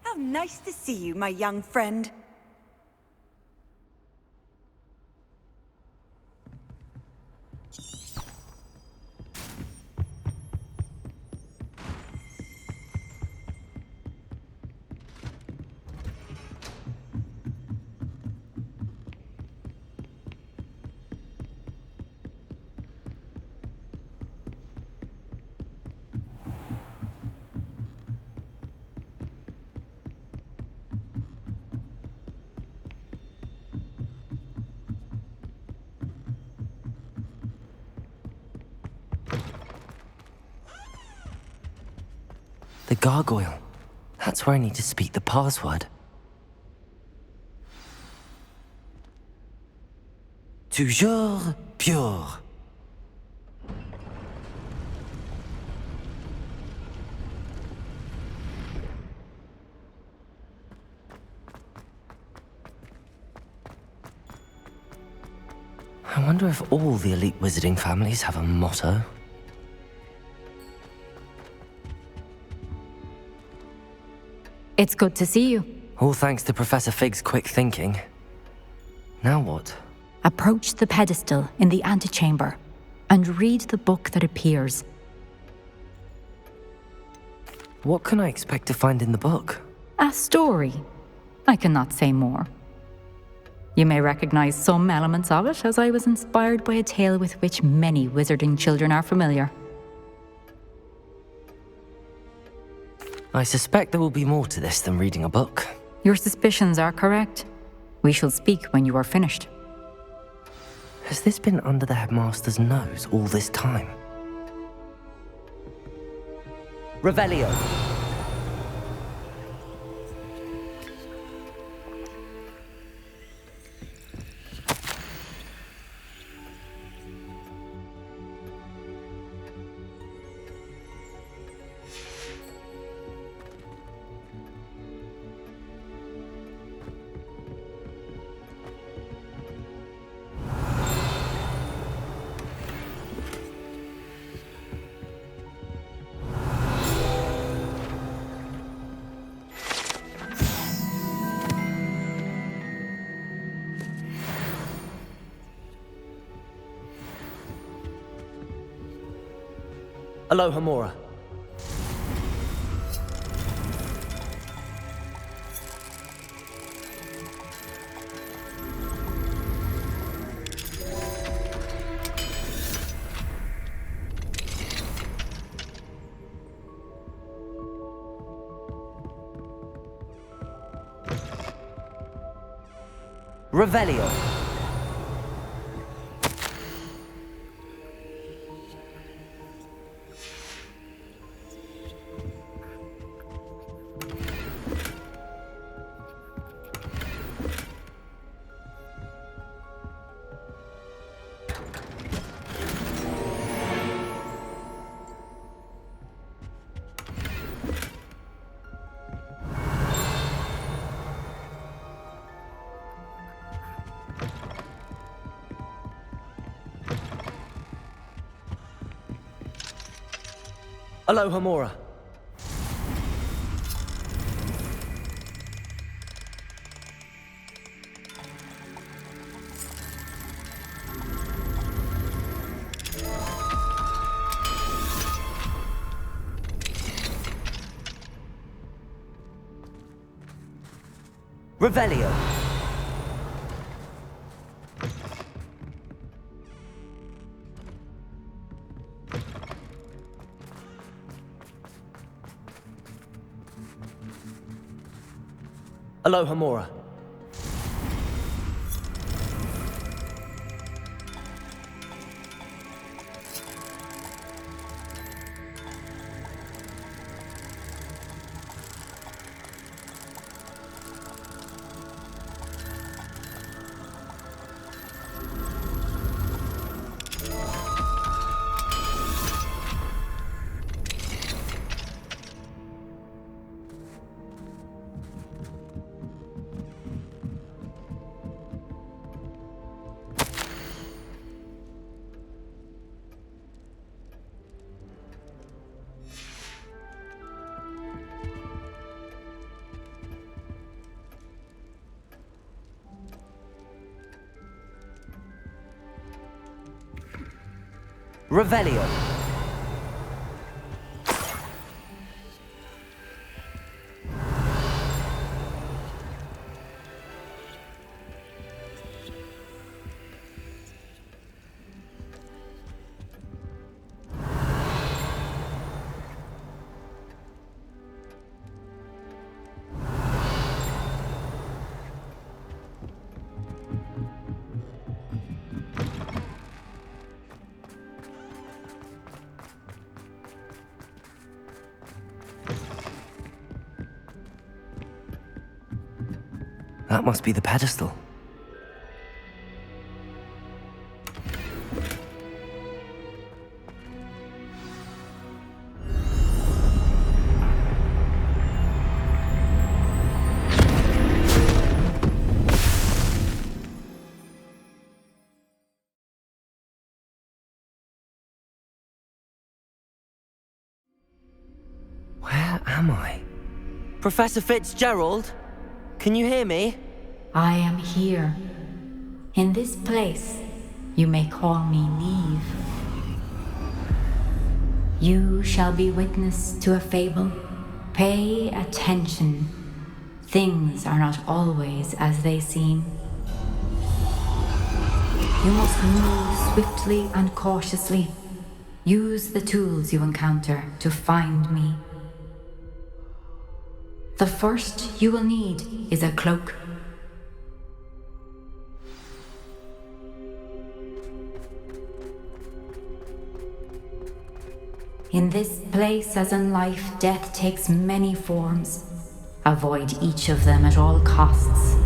How nice to see you, my young friend. The gargoyle. That's where I need to speak the password. Toujours pure. I wonder if all the elite wizarding families have a motto. It's good to see you. All thanks to Professor Fig's quick thinking. Now what? Approach the pedestal in the antechamber and read the book that appears. What can I expect to find in the book? A story. I cannot say more. You may recognize some elements of it, as I was inspired by a tale with which many wizarding children are familiar. I suspect there will be more to this than reading a book. Your suspicions are correct. We shall speak when you are finished. Has this been under the headmaster's nose all this time? Revelio. Aloha Mora. Revelio. Aloha Mora. Revelio. Aloha Mora. Revelio. That must be the pedestal. Where am I? Professor Fitzgerald? Can you hear me? I am here. In this place, you may call me Niamh. You shall be witness to a fable. Pay attention. Things are not always as they seem. You must move swiftly and cautiously. Use the tools you encounter to find me. The first you will need is a cloak. In this place, as in life, death takes many forms. Avoid each of them at all costs.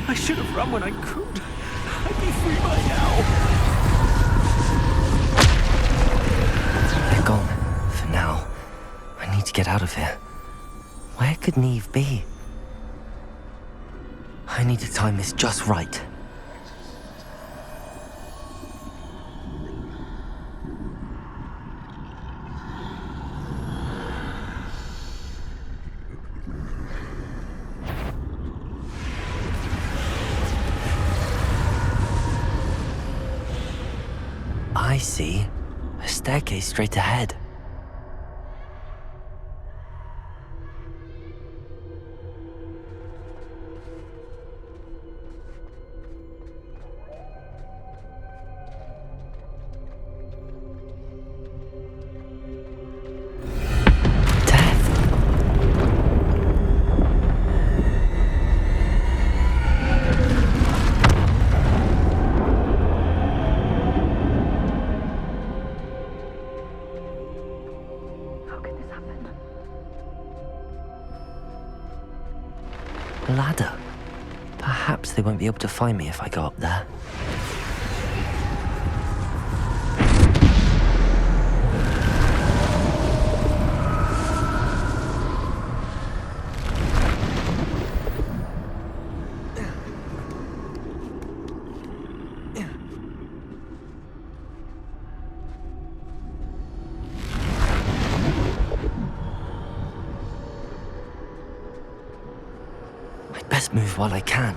I should have run when I could. I'd be free by now. They're gone. For now. I need to get out of here. Where could Niamh be? I need to time this just right. I see. A staircase straight ahead. Ladder. Perhaps they won't be able to find me if I go up there. Best move while I can.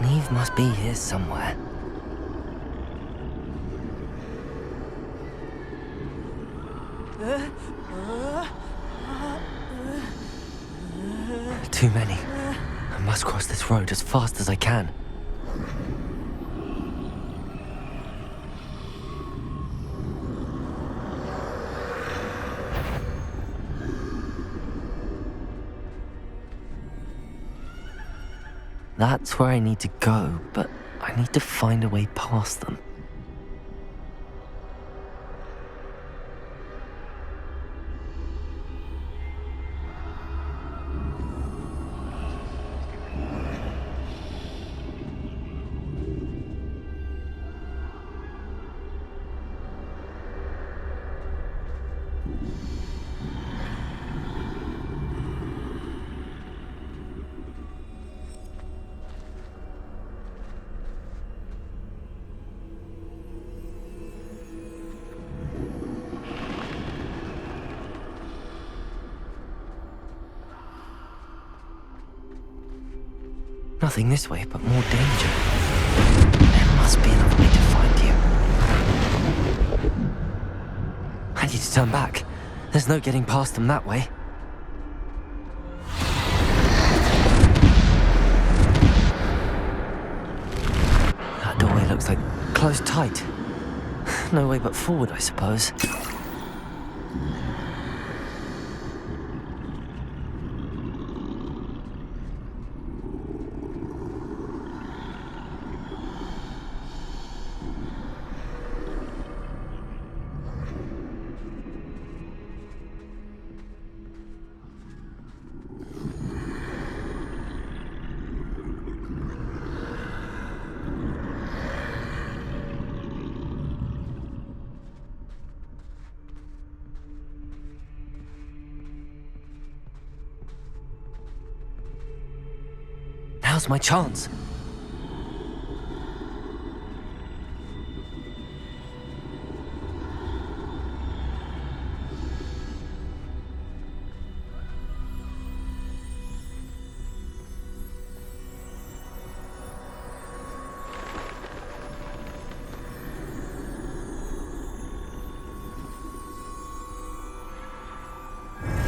Niamh must be here somewhere. Too many. I must cross this road as fast as I can. That's where I need to go, but I need to find a way past them. Nothing this way but more danger. There must be another way to find you. I need to turn back. There's no getting past them that way. That doorway looks like closed tight. No way but forward, I suppose. Now's my chance.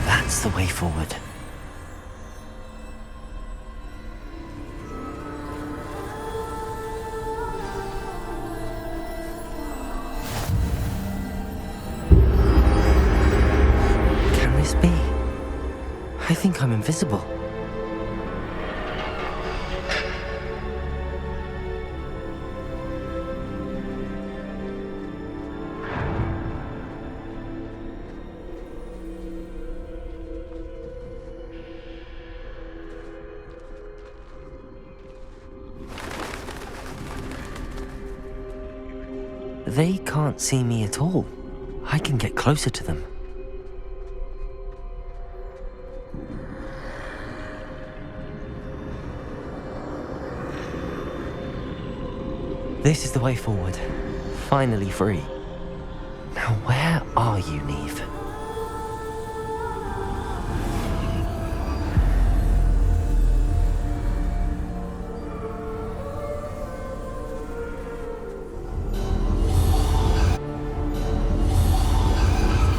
That's the way forward. I think I'm invisible. They can't see me at all. I can get closer to them. This is the way forward. Finally free. Now where are you, Niamh?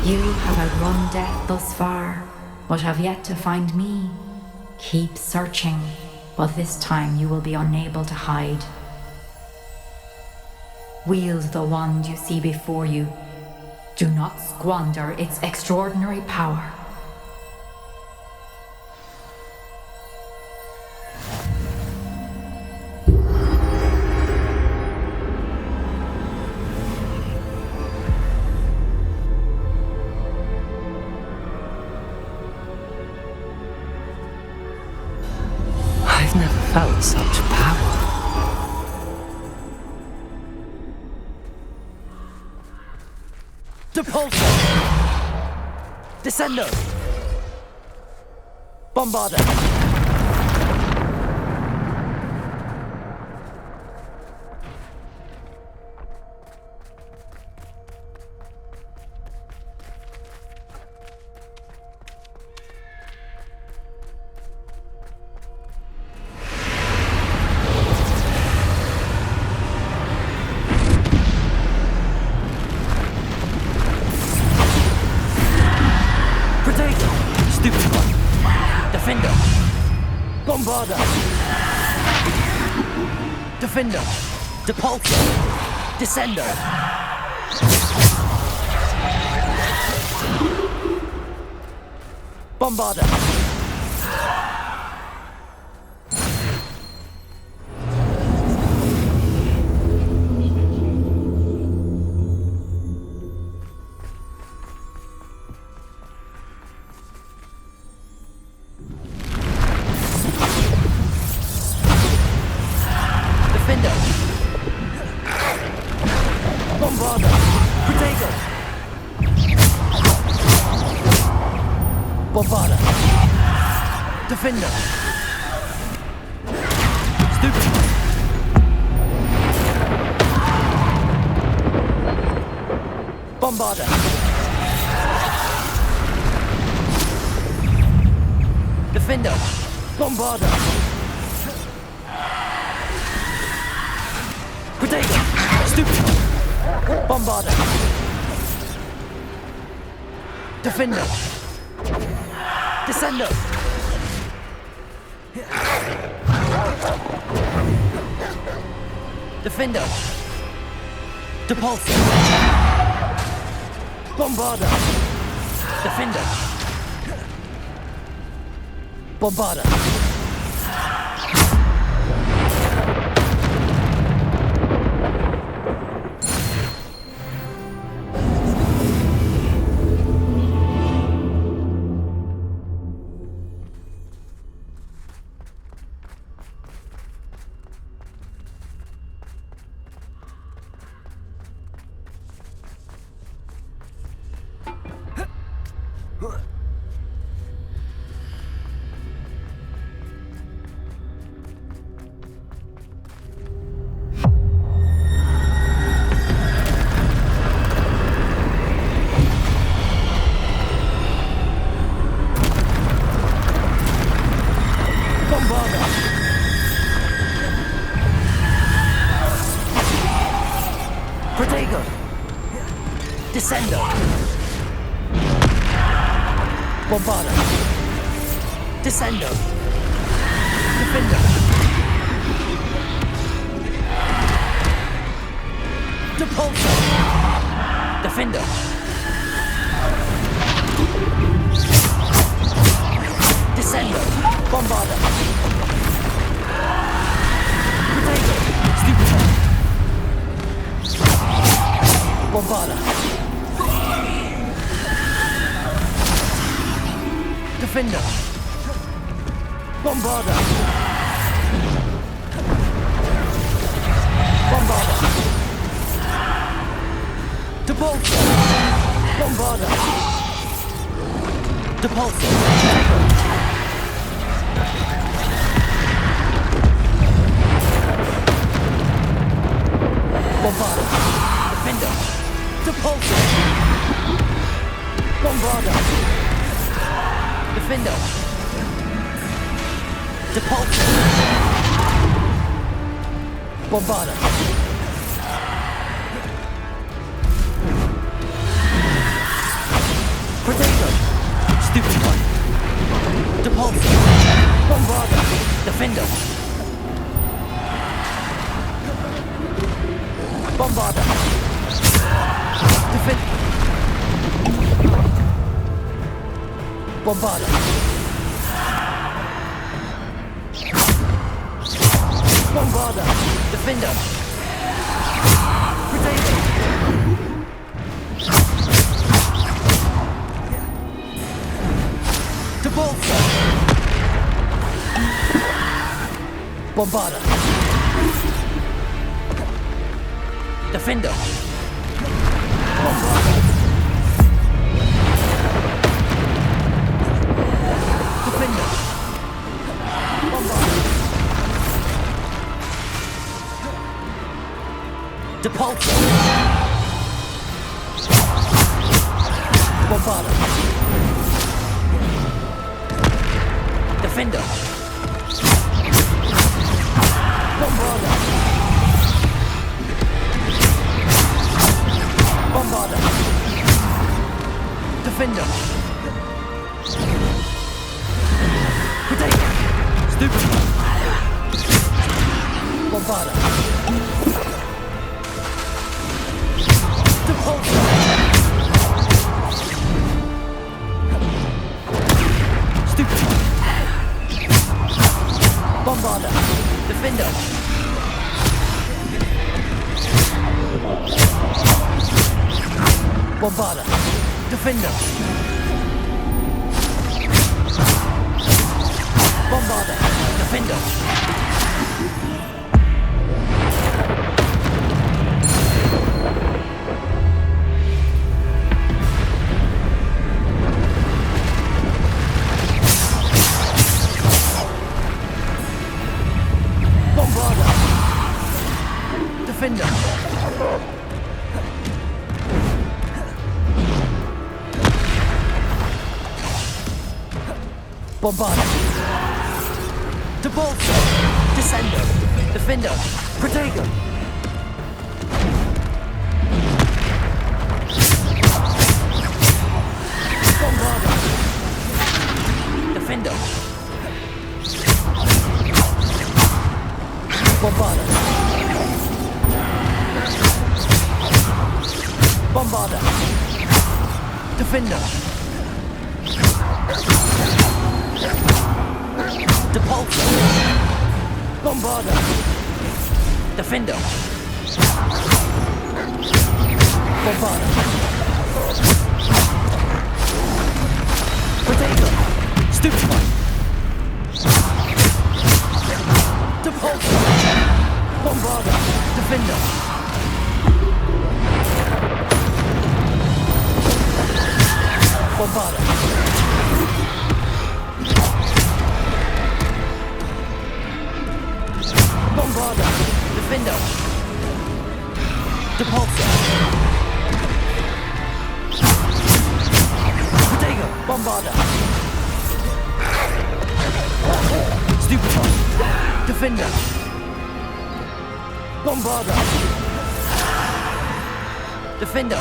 You have outrun death thus far, but have yet to find me. Keep searching, but this time you will be unable to hide. Wield the wand you see before you. Do not squander its extraordinary power. I've never felt such power. Depulso! Descendo! Bombarda! Bombarda! Defender! Depulso! Descendo! Bombarda! Bombarda! Potato! Bombarda! Defender! Stupid! Bombarda! Defender! Bombarda! Stupid. Bombarder. Defender. Descender. Defender. Depulsor. Bombarder. Defender. Bombarder. Protego. Descender. Bombarder. Descender. Defender. Depulsor. Defender. Descender. Bombarder. Protego. Stupid. Bombarder. Defender. Bombarder. Bombarder. Depulsor. Bombarder. Depulsor. Bombarder. Defender. Depulsor. Bombarder. Defender. Depulsor. Bombarder. Protego. Stupid one. Depulsor. Bombarder. Defender. Bombarder. Defend. Bombarder. Bombarder. Defender. Protego. Depulsor. Bombarder. Defender. Bombarder. Defender. Bombarder. Depulsor. Bombarder. Defender. Bombarder. Bombarder. Defender. Protego. Stupid. Bombarder. Depulsor. Stupid. Bombarder. Defender. Bombarder. Defender. Bombarder. Defender. Bombarder. Defender. Bombarder. Depulsor. Descender. Defender. Protego. Defendo. Bombarda. Bombarda. Defendo. Depulso. Bombarda. Defendo. Bombarda. Protego. Stupefy. Depulso. Bombarda. Defendo. Bombarda. Bombarda. Defendo. Depulso. Protego. Bombarda. Stupefy. Defender. Bombarda. Defendo.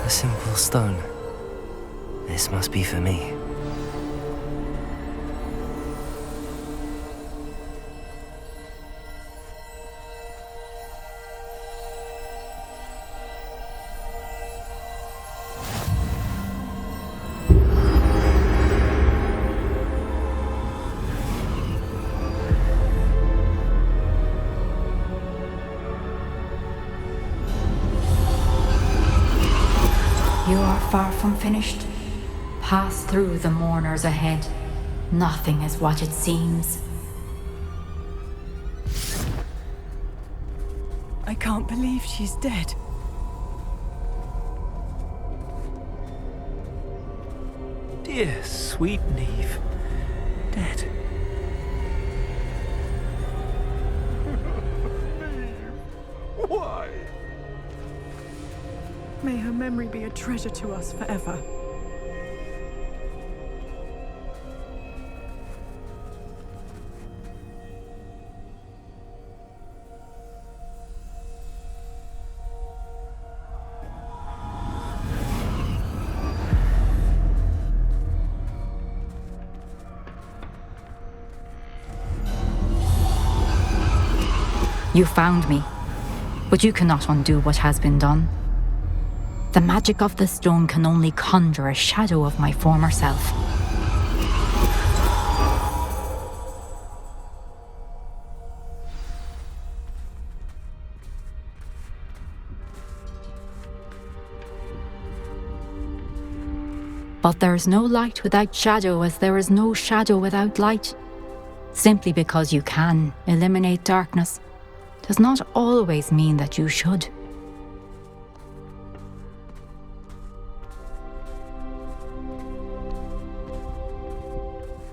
A simple stone. This must be for me. You are far from finished. Pass through the mourners ahead. Nothing is what it seems. I can't believe she's dead. Dear sweet Niamh. Dead. Why? May her memory be a treasure to us forever. You found me, but you cannot undo what has been done. The magic of the stone can only conjure a shadow of my former self. But there is no light without shadow, as there is no shadow without light. Simply because you can eliminate darkness does not always mean that you should.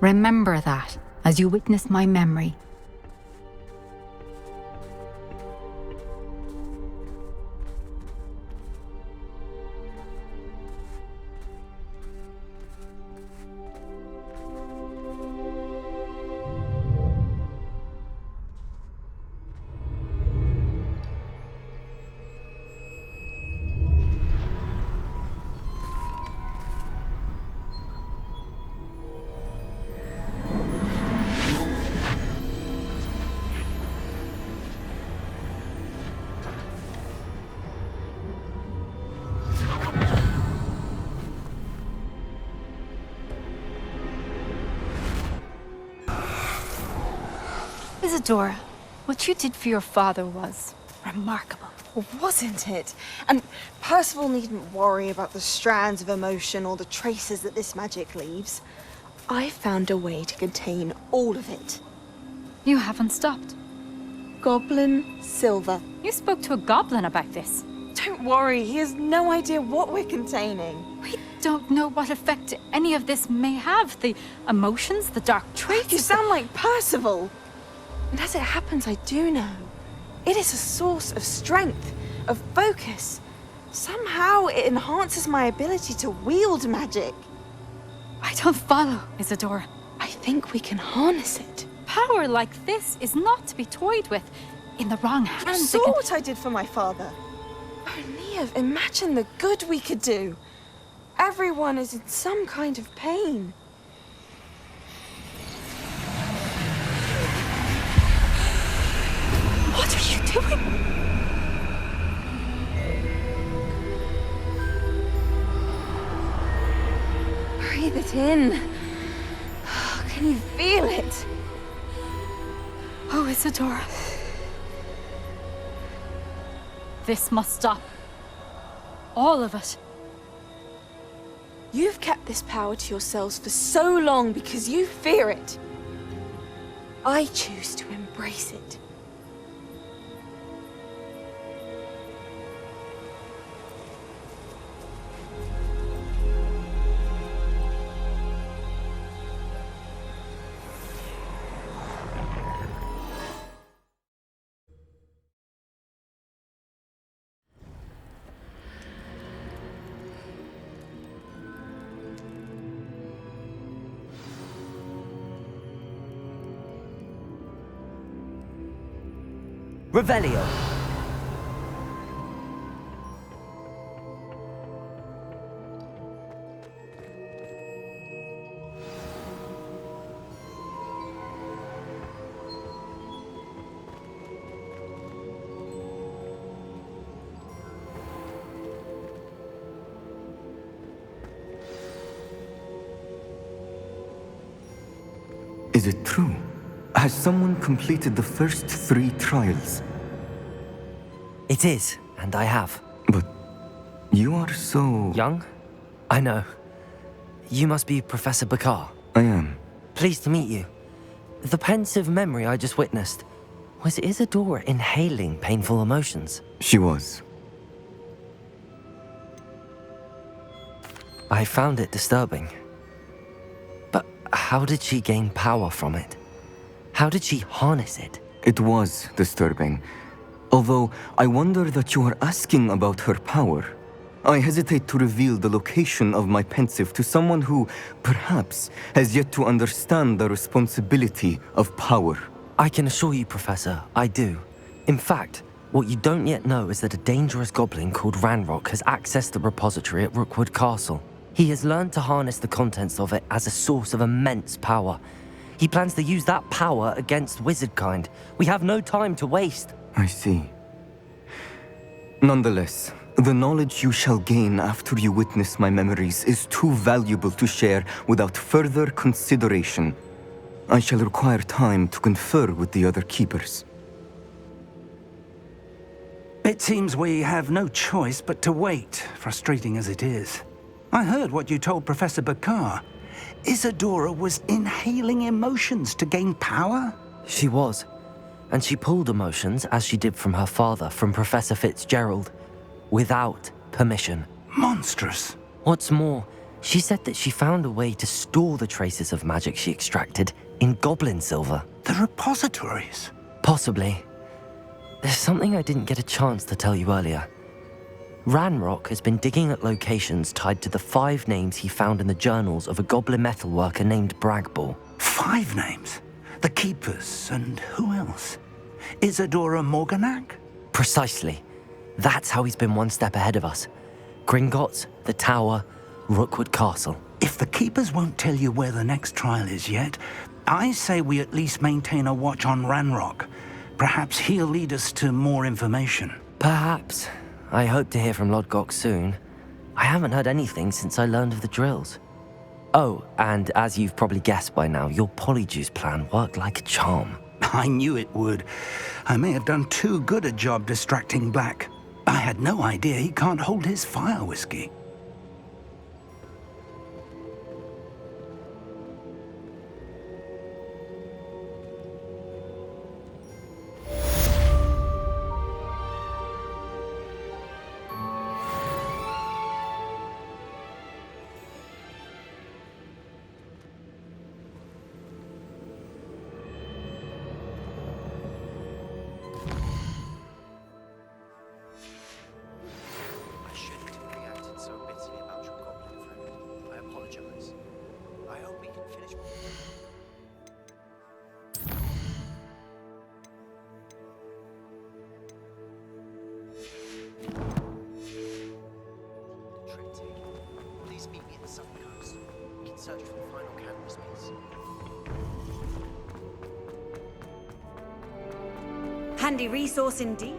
Remember that as you witness my memory. Isadora, what you did for your father was remarkable. Well, wasn't it? And Percival needn't worry about the strands of emotion or the traces that this magic leaves. I found a way to contain all of it. You haven't stopped. Goblin silver. You spoke to a goblin about this. Don't worry, he has no idea what we're containing. We don't know what effect any of this may have. The emotions, the dark traits. You sound like Percival. And as it happens, I do know. It is a source of strength, of focus. Somehow it enhances my ability to wield magic. I don't follow, Isadora. I think we can harness it. Power like this is not to be toyed with. In the wrong You hands, saw it can... what I did for my father. Oh, Niamh, imagine the good we could do. Everyone is in some kind of pain. What are you doing? Breathe it in. Can you feel it? Oh, Isadora. This must stop. All of it. You've kept this power to yourselves for so long because you fear it. I choose to embrace it. Revelio. Is it true? Has someone completed the first 3 trials? It is, and I have. But you are so... Young? I know. You must be Professor Bakar. I am. Pleased to meet you. The pensive memory I just witnessed, was Isadora inhaling painful emotions? She was. I found it disturbing. But how did she gain power from it? How did she harness it? It was disturbing. Although, I wonder that you are asking about her power. I hesitate to reveal the location of my pensive to someone who, perhaps, has yet to understand the responsibility of power. I can assure you, Professor, I do. In fact, what you don't yet know is that a dangerous goblin called Ranrock has accessed the repository at Rookwood Castle. He has learned to harness the contents of it as a source of immense power. He plans to use that power against wizardkind. We have no time to waste. I see. Nonetheless, the knowledge you shall gain after you witness my memories is too valuable to share without further consideration. I shall require time to confer with the other keepers. It seems we have no choice but to wait, frustrating as it is. I heard what you told Professor Bakar. Isadora was inhaling emotions to gain power? She was. And she pulled emotions, as she did from her father, from Professor Fitzgerald, without permission. Monstrous. What's more, she said that she found a way to store the traces of magic she extracted in goblin silver. The repositories? Possibly. There's something I didn't get a chance to tell you earlier. Ranrock has been digging at locations tied to the 5 names he found in the journals of a goblin metalworker named Bragball. 5 names? The Keepers, and who else? Isadora Morganac? Precisely. That's how he's been one step ahead of us. Gringotts, the Tower, Rookwood Castle. If the Keepers won't tell you where the next trial is yet, I say we at least maintain a watch on Ranrock. Perhaps he'll lead us to more information. Perhaps. I hope to hear from Lodgok soon. I haven't heard anything since I learned of the drills. Oh, and as you've probably guessed by now, your Polyjuice plan worked like a charm. I knew it would. I may have done too good a job distracting Black. I had no idea he can't hold his fire whiskey. search for the final canvas piece. Handy resource indeed.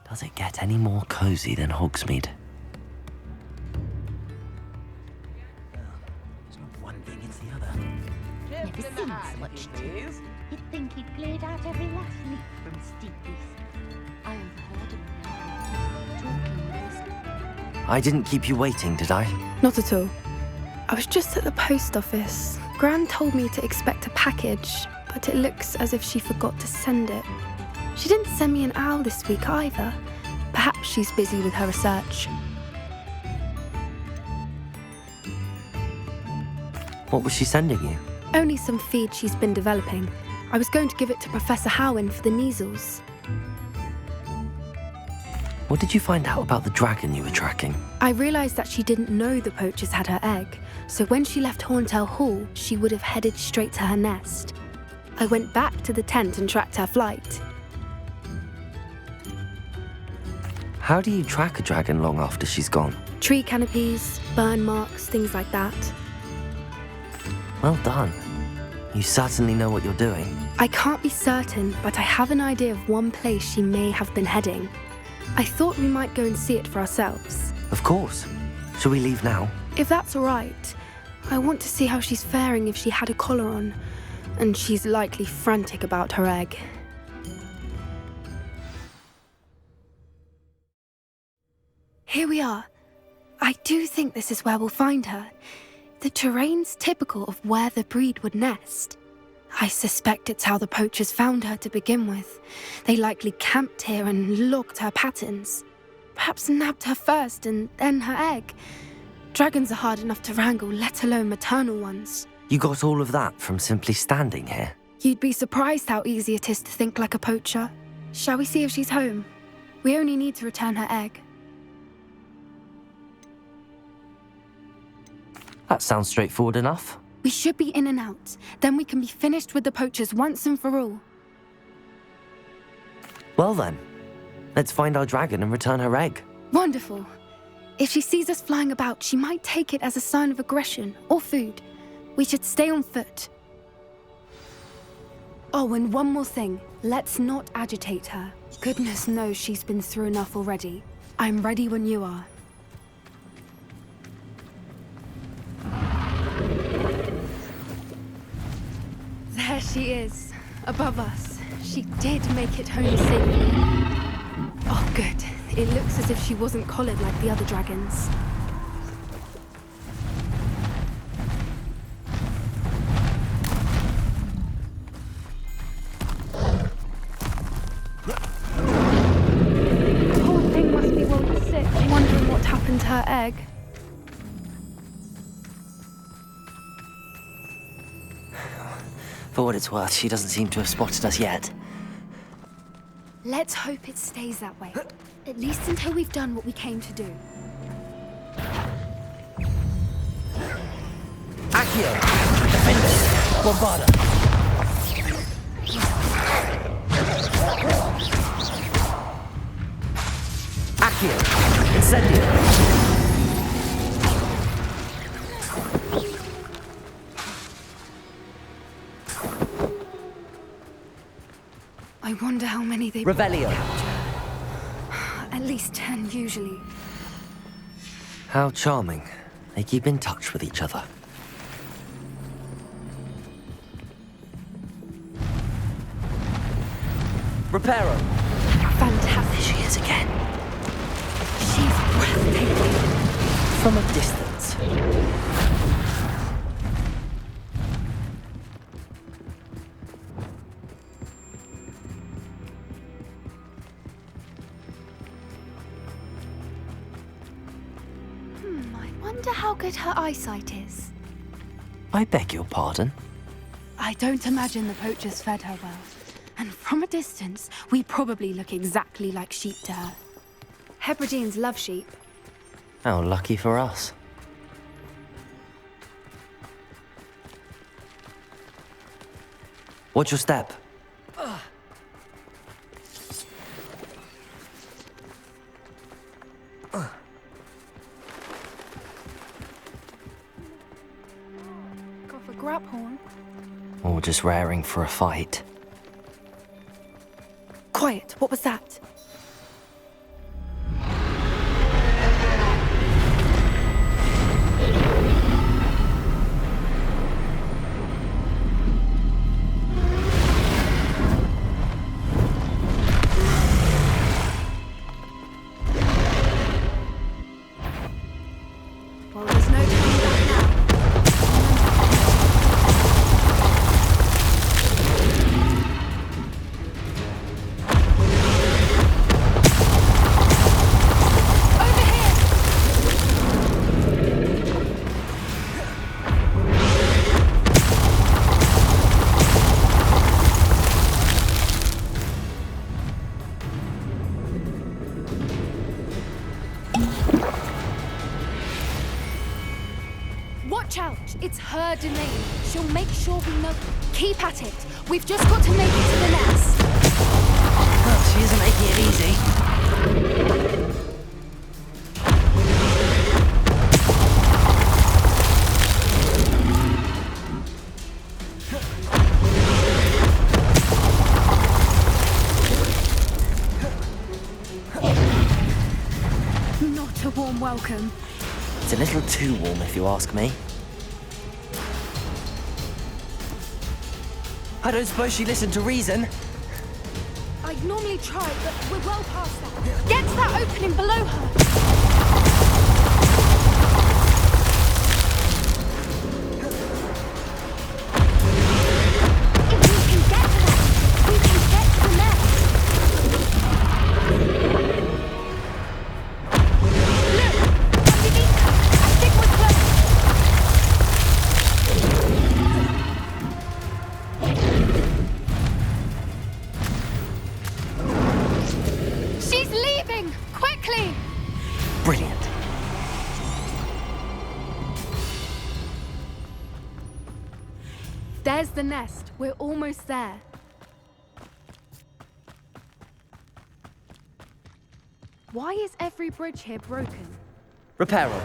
Does it get any more cozy than Hogsmeade? It's not one thing, it's the other. Never seen such tales. You'd think he'd cleared out every last leaf from Steepleys. I overheard him talking with his... I didn't keep you waiting, did I? Not at all. I was just at the post office. Gran told me to expect a package, but it looks as if she forgot to send it. She didn't send me an owl this week either. Perhaps she's busy with her research. What was she sending you? Only some feed she's been developing. I was going to give it to Professor Howin for the measles. What did you find out about the dragon you were tracking? I realised that she didn't know the poachers had her egg, so when she left Horntail Hall, she would have headed straight to her nest. I went back to the tent and tracked her flight. How do you track a dragon long after she's gone? Tree canopies, burn marks, things like that. Well done. You certainly know what you're doing. I can't be certain, but I have an idea of one place she may have been heading. I thought we might go and see it for ourselves. Of course. Shall we leave now? If that's all right. I want to see how she's faring if she had a collar on. And she's likely frantic about her egg. Here we are. I do think this is where we'll find her. The terrain's typical of where the breed would nest. I suspect it's how the poachers found her to begin with. They likely camped here and logged her patterns. Perhaps nabbed her first and then her egg. Dragons are hard enough to wrangle, let alone maternal ones. You got all of that from simply standing here? You'd be surprised how easy it is to think like a poacher. Shall we see if she's home? We only need to return her egg. That sounds straightforward enough. We should be in and out. Then we can be finished with the poachers once and for all. Well then, let's find our dragon and return her egg. Wonderful. If she sees us flying about, she might take it as a sign of aggression or food. We should stay on foot. Oh, and one more thing. Let's not agitate her. Goodness knows she's been through enough already. I'm ready when you are. There she is, above us. She did make it home safely. Oh, good. It looks as if she wasn't collared like the other dragons. The whole thing must be well sick, wondering what happened to her egg. For what it's worth, she doesn't seem to have spotted us yet. Let's hope it stays that way. At least until we've done what we came to do. Accio! Defenders! Bombarda! Accio! Incendio! I wonder how many they Revelio. capture. At least 10 usually. How charming. They keep in touch with each other. Reparo. Fantastic. There she is again. She's breathtaking. From a distance. wonder how good her eyesight is. I beg your pardon? I don't imagine the poachers fed her well. And from a distance, we probably look exactly like sheep to her. Hebrideans love sheep. How lucky for us. Watch your step. Got a grab horn. Or just raring for a fight. Quiet, what was that? Well, there's no turning back now. Watch out! It's her domain. She'll make sure we know. Keep at it. We've just got to make it to the nest. Oh, she isn't making it easy. Not a warm welcome. It's a little too warm, if you ask me. I don't suppose she listened to reason. I'd normally try, but we're well past that. Get to that opening below her. If we can get to that, we can get to the nest. Look, underneath her. I think we're close. She's leaving! Quickly! Brilliant. There's the nest. We're almost there. Why is every bridge here broken? Reparo.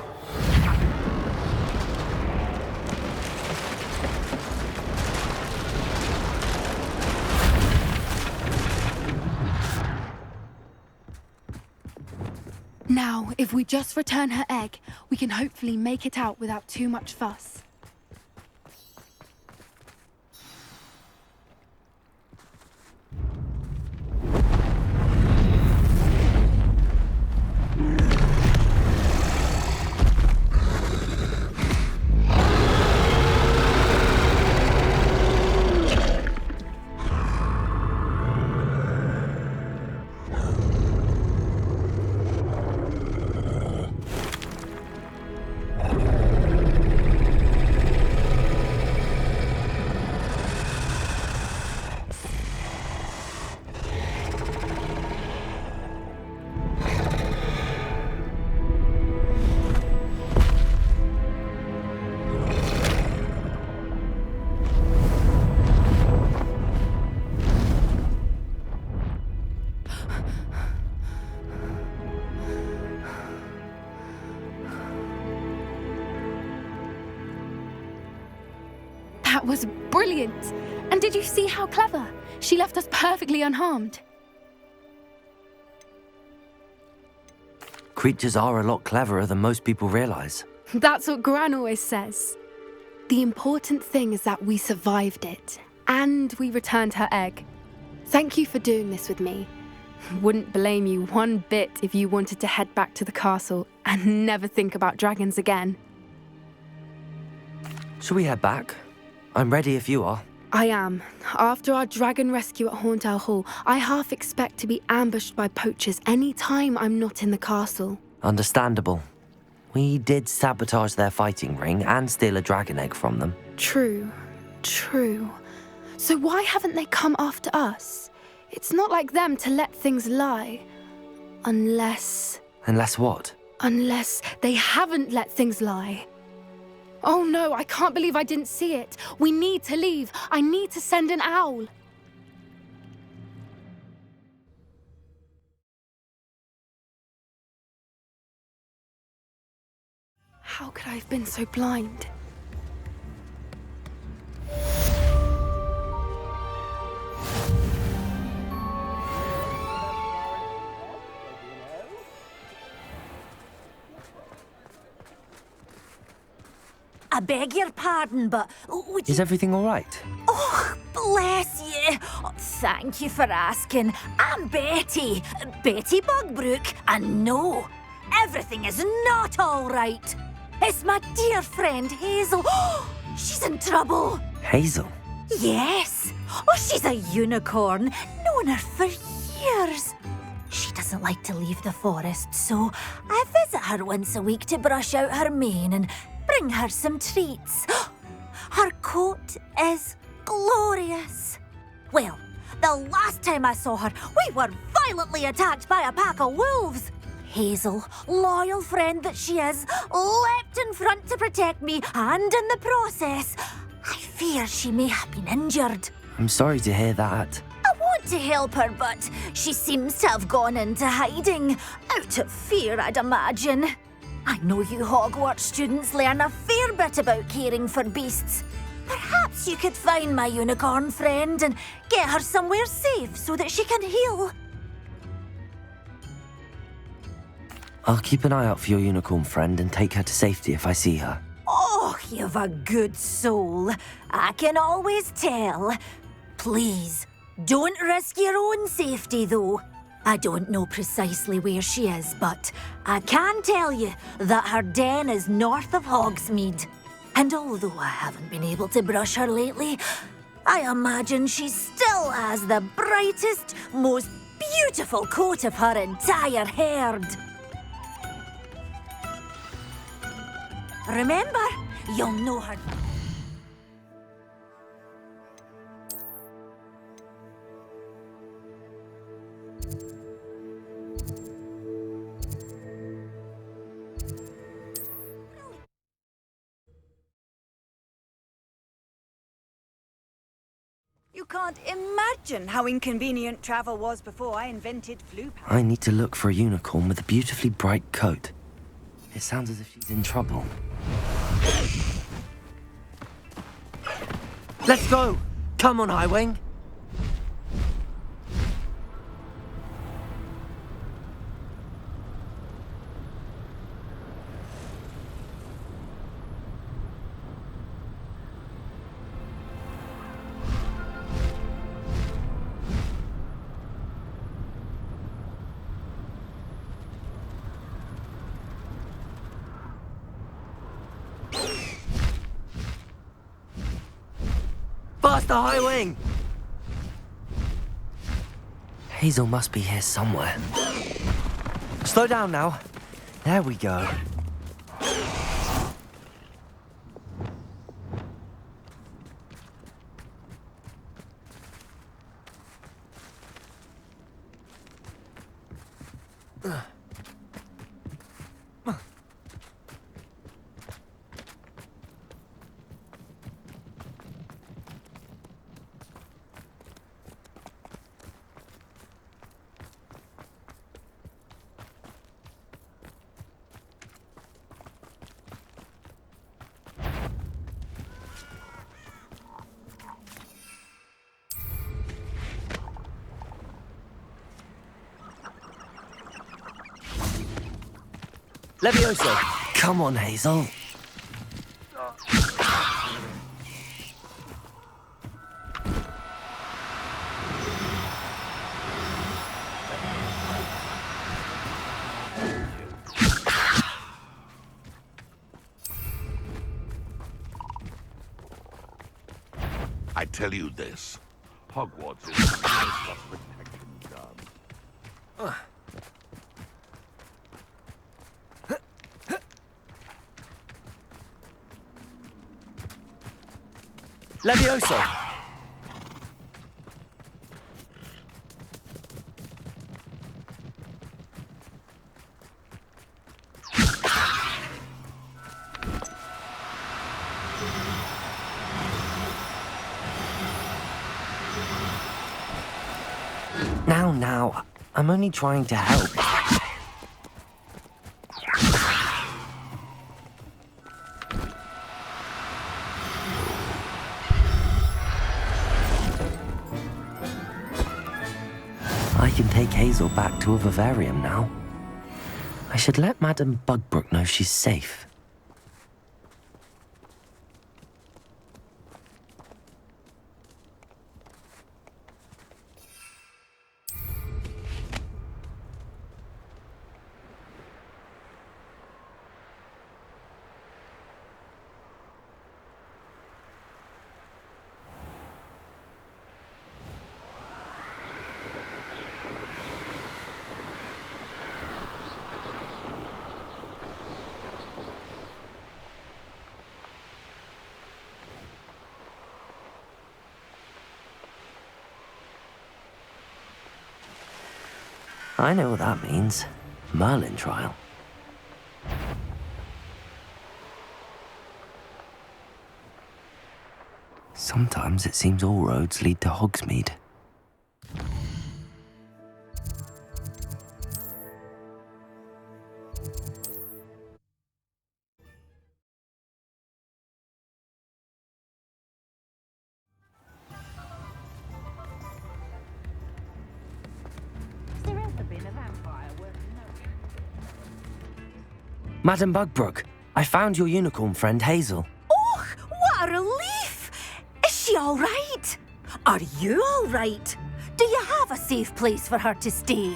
Now, if we just return her egg, we can hopefully make it out without too much fuss. That was brilliant! And did you see how clever? She left us perfectly unharmed. Creatures are a lot cleverer than most people realize. That's what Gran always says. The important thing is that we survived it, and we returned her egg. Thank you for doing this with me. Wouldn't blame you one bit if you wanted to head back to the castle and never think about dragons again. Shall we head back? I'm ready if you are. I am. After our dragon rescue at Hauntel Hall, I half expect to be ambushed by poachers any time I'm not in the castle. Understandable. We did sabotage their fighting ring and steal a dragon egg from them. True. So why haven't they come after us? It's not like them to let things lie. Unless what? Unless they haven't let things lie. Oh no, I can't believe I didn't see it. We need to leave. I need to send an owl. How could I have been so blind? I beg your pardon, but would you... Is everything all right? Oh, bless you. Oh, thank you for asking. I'm Betty. Betty Bugbrook. And no, everything is not all right. It's my dear friend Hazel. Oh, she's in trouble. Hazel? Yes. Oh, she's a unicorn. Known her for years. She doesn't like to leave the forest, so I visit her once a week to brush out her mane and bring her some treats. Her coat is glorious. Well, the last time I saw her, we were violently attacked by a pack of wolves. Hazel, loyal friend that she is, leapt in front to protect me, and in the process, I fear she may have been injured. I'm sorry to hear that. I want to help her, but she seems to have gone into hiding. Out of fear, I'd imagine. I know you Hogwarts students learn a fair bit about caring for beasts. Perhaps you could find my unicorn friend and get her somewhere safe so that she can heal. I'll keep an eye out for your unicorn friend and take her to safety if I see her. Oh, you've a good soul. I can always tell. Please, don't risk your own safety, though. I don't know precisely where she is, but I can tell you that her den is north of Hogsmeade. And although I haven't been able to brush her lately, I imagine she still has the brightest, most beautiful coat of her entire herd. Remember, you'll know her. You can't imagine how inconvenient travel was before I invented flu. I need to look for a unicorn with a beautifully bright coat. It sounds as if she's in trouble. Let's go! Come on, Highwing! Faster, Highwing! Hazel must be here somewhere. Slow down now. There we go. Levioso! Come on, Hazel. I tell you this, Hogwarts is the place of protection done. Levioso! Now, I'm only trying to help. I can take Hazel back to a vivarium now. I should let Madame Bugbrook know she's safe. I know what that means. Merlin trial. Sometimes it seems all roads lead to Hogsmeade. Has there ever been a vampire worth Madame Bugbrook, I found your unicorn friend Hazel. Oh, what a relief! Is she all right? Are you all right? Do you have a safe place for her to stay?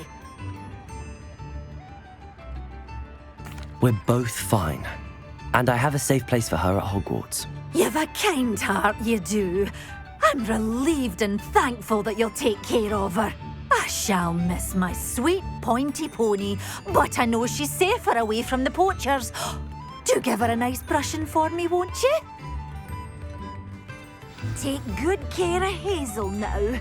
We're both fine. And I have a safe place for her at Hogwarts. You've a kind heart, you do. I'm relieved and thankful that you'll take care of her. I shall miss my sweet pointy pony, but I know she's safer away from the poachers. Do give her a nice brushing for me, won't you? Take good care of Hazel now.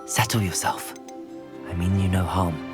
Settle yourself. I mean you no harm.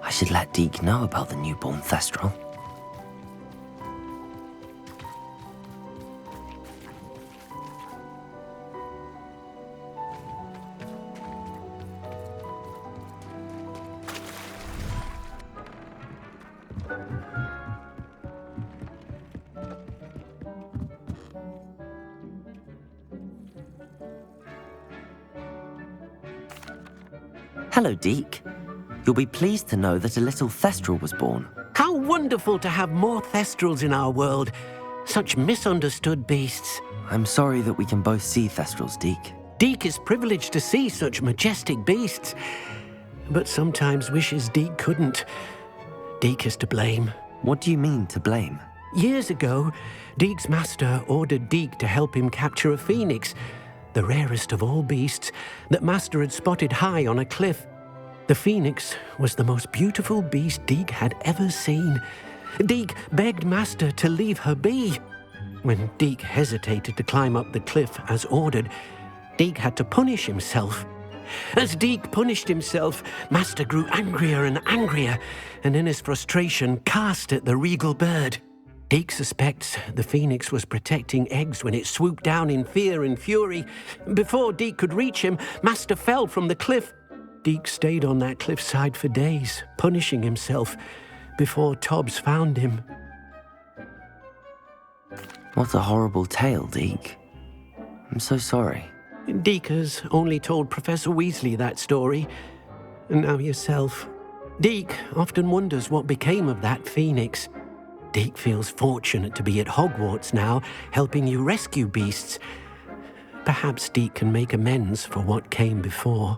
I should let Deke know about the newborn Thestral. Hello, Deke. You'll be pleased to know that a little Thestral was born. How wonderful to have more Thestrals in our world. Such misunderstood beasts. I'm sorry that we can both see Thestrals, Deke. Deke is privileged to see such majestic beasts, but sometimes wishes Deke couldn't. Deke is to blame. What do you mean, to blame? Years ago, Deke's master ordered Deke to help him capture a phoenix, the rarest of all beasts, that master had spotted high on a cliff. The phoenix was the most beautiful beast Deke had ever seen. Deke begged master to leave her be. When Deke hesitated to climb up the cliff as ordered, Deke had to punish himself. As Deke punished himself, master grew angrier and angrier, and in his frustration cast at the regal bird. Deke suspects the phoenix was protecting eggs when it swooped down in fear and fury. Before Deke could reach him, master fell from the cliff. Deke stayed on that cliffside for days, punishing himself, before Tobbs found him. What a horrible tale, Deke. I'm so sorry. Deke has only told Professor Weasley that story, and now yourself. Deke often wonders what became of that phoenix. Deke feels fortunate to be at Hogwarts now, helping you rescue beasts. Perhaps Deke can make amends for what came before.